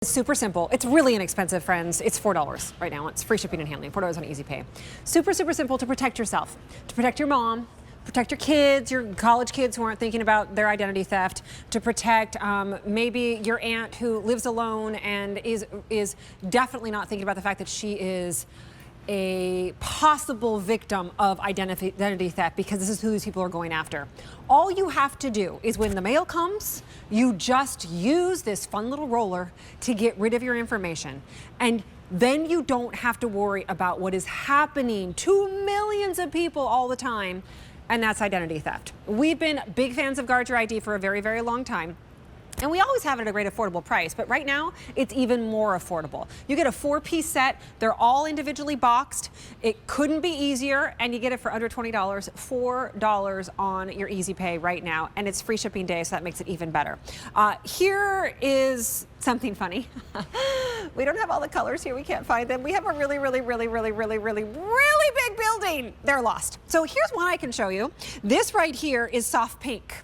Super simple. It's really inexpensive, friends. It's $4 right now. It's free shipping and handling. $4 on Easy Pay. Super, super simple to protect yourself, to protect your mom, protect your kids, your college kids who aren't thinking about their identity theft, to protect maybe your aunt who lives alone and is definitely not thinking about the fact that she is a possible victim of identity theft, because this is who these people are going after. All you have to do is when the mail comes, you just use this fun little roller to get rid of your information. And then you don't have to worry about what is happening to millions of people all the time, and that's identity theft. We've been big fans of Guard Your ID for a very, very long time. And we always have it at a great affordable price, but right now it's even more affordable. You get a 4-piece set. They're all individually boxed. It couldn't be easier, and you get it for under $20, $4 on your Easy Pay right now, and it's free shipping day, so that makes it even better. Here is something funny. We don't have all the colors here. We can't find them. We have a really big building. They're lost. So here's one I can show you. This right here is soft pink.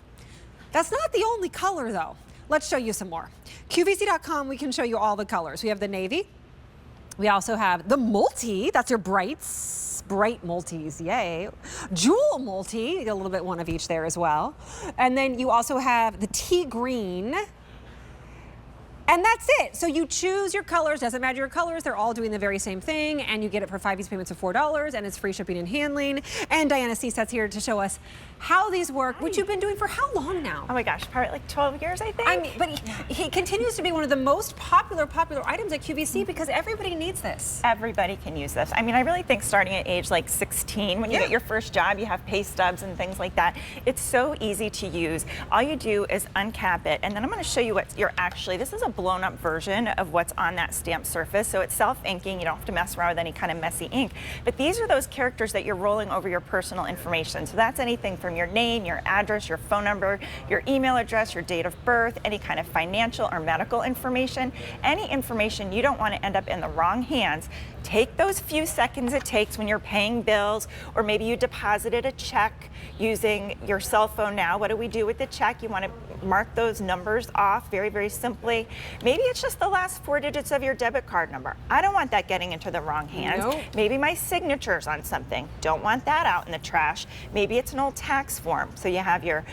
That's not the only color, though. Let's show you some more. QVC.com, we can show you all the colors. We have the navy. We also have the multi. That's your brights. Bright multis, yay. Jewel multi, you get a little bit one of each there as well. And then you also have the tea green. And that's it. So you choose your colors, doesn't matter your colors, they're all doing the very same thing, and you get it for 5 easy payments of $4, and it's free shipping and handling. And Diana Cset's here to show us how these work, which you've been doing for how long now? Oh my gosh, probably like 12 years, I think. I mean, but he continues to be one of the most popular items at QVC because everybody needs this. Everybody can use this. I mean, I really think starting at age like 16, when you get your first job, you have pay stubs and things like that. It's so easy to use. All you do is uncap it, and then I'm going to show you what you're actually, this is a blown up version of what's on that stamped surface. So it's self-inking. You don't have to mess around with any kind of messy ink. But these are those characters that you're rolling over your personal information. So that's anything from your name, your address, your phone number, your email address, your date of birth, any kind of financial or medical information, any information you don't want to end up in the wrong hands. Take those few seconds it takes when you're paying bills, or maybe you deposited a check using your cell phone now. What do we do with the check? You want to mark those numbers off very, very simply. Maybe it's just the last 4 digits of your debit card number. I don't want that getting into the wrong hands. Nope. Maybe my signature's on something. Don't want that out in the trash. Maybe it's an old tax form. So you have your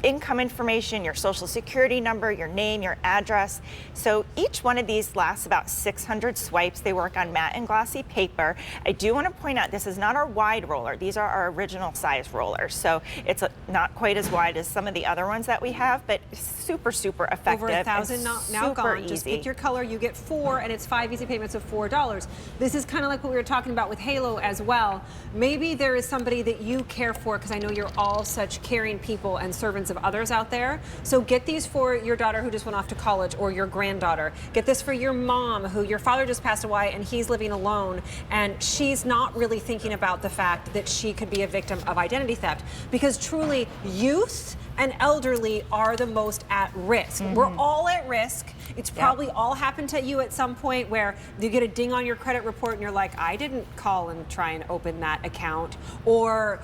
income information, your social security number, your name, your address. So each one of these lasts about 600 swipes. They work on matte and glossy paper. I do want to point out this is not our wide roller. These are our original size rollers. So it's not quite as wide as some of the other ones that we have, but super, super effective. Over 1,000 now gone. Easy. Just pick your color, you get 4, and it's 5 easy payments of $4. This is kind of like what we were talking about with Halo as well. Maybe there is somebody that you care for, because I know you're all such caring people and servants of others out there. So get these for your daughter who just went off to college, or your granddaughter. Get this for your mom who your father just passed away and he's living alone, and she's not really thinking about the fact that she could be a victim of identity theft, because truly youth and elderly are the most at risk. We're all at risk. It's probably all happened to you at some point where you get a ding on your credit report and you're like, I didn't call and try and open that account. Or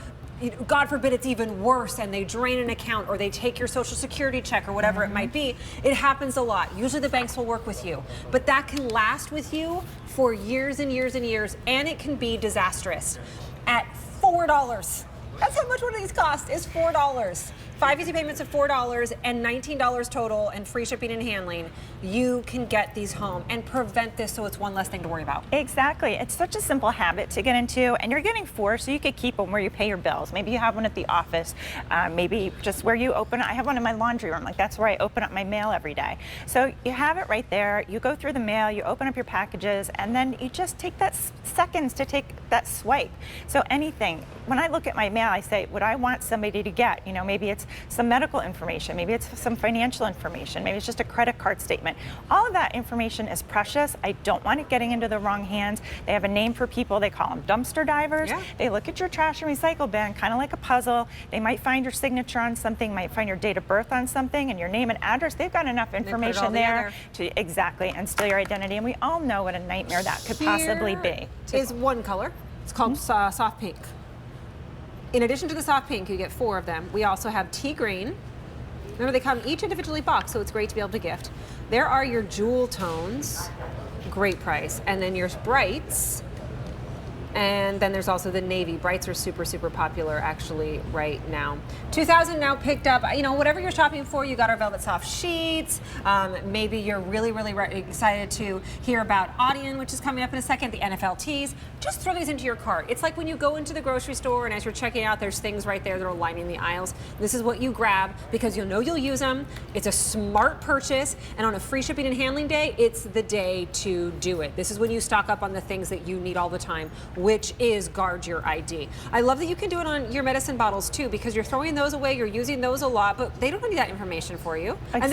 God forbid it's even worse and they drain an account, or they take your social security check, or whatever it might be. It happens a lot. Usually the banks will work with you, but that can last with you for years and years and years, and it can be disastrous. At $4. That's how much one of these cost, is $4. 5 easy payments of $4 and $19 total, and free shipping and handling. You can get these home and prevent this, so it's one less thing to worry about. Exactly. It's such a simple habit to get into, and you're getting 4, so you could keep them where you pay your bills. Maybe you have one at the office, maybe just where you open it. I have one in my laundry room. Like, that's where I open up my mail every day. So you have it right there. You go through the mail, you open up your packages, and then you just take that seconds to take that swipe. So anything. When I look at my mail, I say, would I want somebody to get? You know, maybe it's some medical information, maybe it's some financial information, maybe it's just a credit card statement. All of that information is precious. I don't want it getting into the wrong hands. They have a name for people. They call them dumpster divers. Yeah. They look at your trash and recycle bin, kind of like a puzzle. They might find your signature on something, might find your date of birth on something, and your name and address. They've got enough information there to exactly and steal your identity. And we all know what a nightmare that could possibly be. Is one color. It's called soft pink. In addition to the soft pink, you get 4 of them. We also have tea green, Remember, they come each individually boxed, so it's great to be able to gift. There are your jewel tones, great price. And then your brights, and then there's also the navy. Brights are super, super popular actually right now. 2000 now picked up, you know, whatever you're shopping for, you got our Velvet Soft Sheets. Maybe you're really, really excited to hear about Audion, which is coming up in a second, the NFL tees. Just throw these into your cart. It's like when you go into the grocery store and as you're checking out, there's things right there that are lining the aisles. This is what you grab because you'll know you'll use them. It's a smart purchase, and on a free shipping and handling day, it's the day to do it. This is when you stock up on the things that you need all the time, which is guard your ID. I love that you can do it on your medicine bottles too, because you're throwing those away, you're using those a lot, but they don't need that information for you. Exactly. And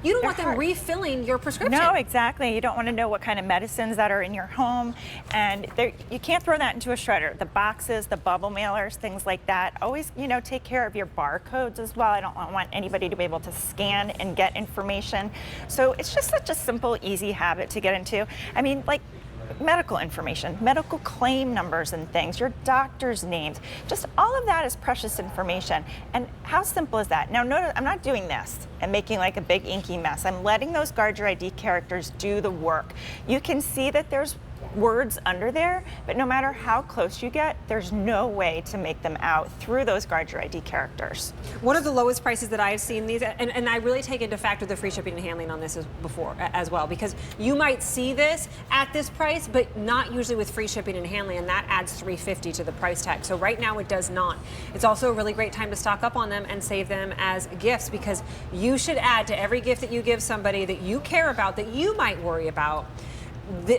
you don't want them hard. refilling your prescription. No, exactly. You don't want to know what kind of medicines that are in your home, and you can't throw that into a shredder. The boxes, the bubble mailers, things like that. Always, you know, take care of your barcodes as well. I don't want anybody to be able to scan and get information. So it's just such a simple, easy habit to get into. I mean, like, medical information, medical claim numbers and things, your doctor's names, just all of that is precious information. And how simple is that? Now, notice I'm not doing this and making like a big inky mess. I'm letting those guard your ID characters do the work. You can see that there's words under there, but no matter how close you get, there's no way to make them out through those guard your ID characters. One of the lowest prices that I've seen these, and I really take into factor the free shipping and handling on this as well, because you might see this at this price, but not usually with free shipping and handling, and that adds $350 to the price tag. So right now it does not. It's also a really great time to stock up on them and save them as gifts, because you should add to every gift that you give somebody that you care about, that you might worry about,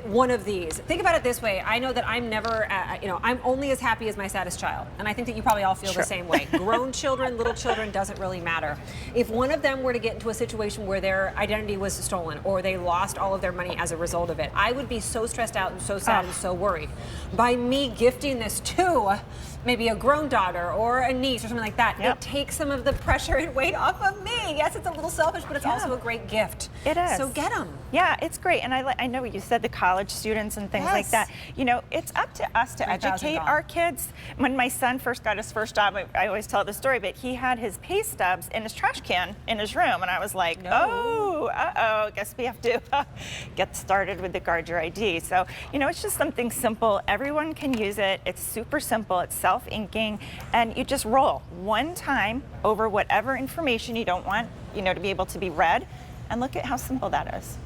one of these. Think about it this way. I know that I'm never, I'm only as happy as my saddest child. And I think that you probably all feel the same way. Grown children, little children, doesn't really matter. If one of them were to get into a situation where their identity was stolen or they lost all of their money as a result of it, I would be so stressed out and so sad and so worried. By me gifting this to maybe a grown daughter or a niece or something like that, it takes some of the pressure and weight off of me. Yes, it's a little selfish, but it's also a great gift. It is. So get them. Yeah, it's great. And I know what you said, the college students and things like that. You know, it's up to us to educate our kids. When my son first got his first job, I always tell the story, but he had his pay stubs in his trash can in his room. And I was like, guess we have to get started with the guard your ID. So, you know, it's just something simple. Everyone can use it. It's super simple. It's self-inking, and you just roll one time over whatever information you don't want, you know, to be able to be read, and look at how simple that is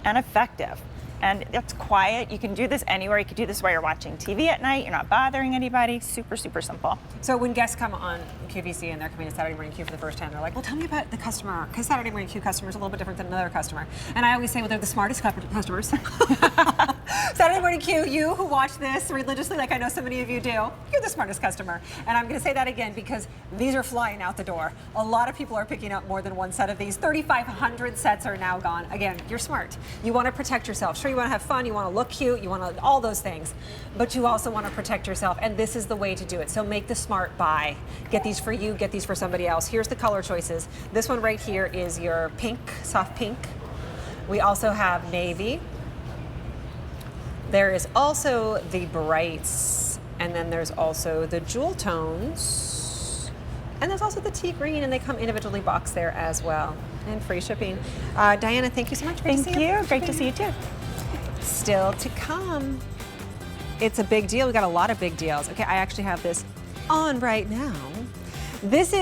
and effective. And it's quiet. You can do this anywhere. You can do this while you're watching TV at night. You're not bothering anybody. Super, super simple. So when guests come on QVC and they're coming to Saturday Morning Q for the first time, they're like, well, tell me about the customer, because Saturday Morning Q customer is a little bit different than another customer. And I always say, well, they're the smartest customers. Saturday Morning Q, you who watch this religiously, like I know so many of you do, you're the smartest customer. And I'm going to say that again because these are flying out the door. A lot of people are picking up more than one set of these. 3,500 sets are now gone. Again, you're smart. You want to protect yourself. Sure, you want to have fun, you want to look cute, you want to all those things, but you also want to protect yourself, and this is the way to do it. So make the smart buy. Get these for you, get these for somebody else. Here's the color choices. This one right here is your pink, soft pink. We also have navy. There is also the brights, and then there's also the jewel tones, and there's also the tea green, and they come individually boxed there as well, and free shipping. Diana, thank you so much. Thank you. Great to see you too. Still to come. It's a big deal. We got a lot of big deals. Okay, I actually have this on right now. This is